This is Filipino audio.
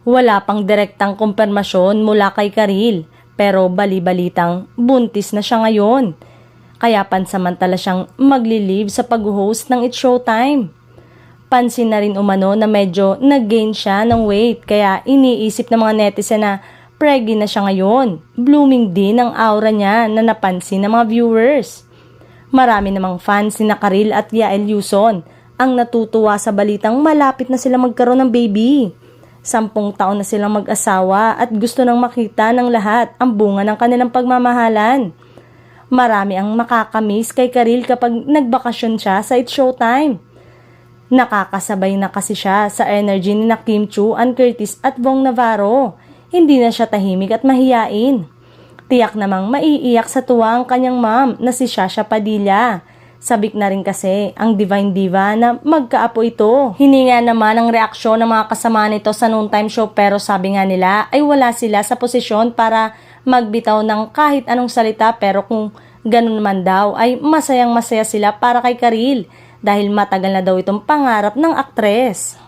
Wala pang direktang kumpirmasyon mula kay Karil, pero bali-balitang buntis na siya ngayon. Kaya pansamantala siyang magli-leave sa pag-host ng It's Showtime. Pansin na rin umano na medyo nag-gain siya ng weight, kaya iniisip ng mga netizen na preggy na siya ngayon. Blooming din ang aura niya na napansin ng mga viewers. Marami namang fans ni Karil at Yael Yuson ang natutuwa sa balitang malapit na sila magkaroon ng baby. 10 taon na silang mag-asawa at gusto nang makita ng lahat ang bunga ng kanilang pagmamahalan. Marami ang makakamiss kay Karil kapag nagbakasyon siya sa It's Showtime. Nakakasabay na kasi siya sa energy ni Kim Chiu, Ann Curtis at Vong Navarro. Hindi na siya tahimik at mahiyain. Tiyak namang maiiyak sa tuwa ang kanyang mom na si Shasha Padilla. Sabik na rin kasi ang Divine Diva na magkaapo ito. Hininga naman ang reaksyon ng mga kasama nito sa noontime show, pero sabi nga nila ay wala sila sa posisyon para magbitaw ng kahit anong salita, pero kung ganun man daw ay masayang masaya sila para kay Karil dahil matagal na daw itong pangarap ng aktres.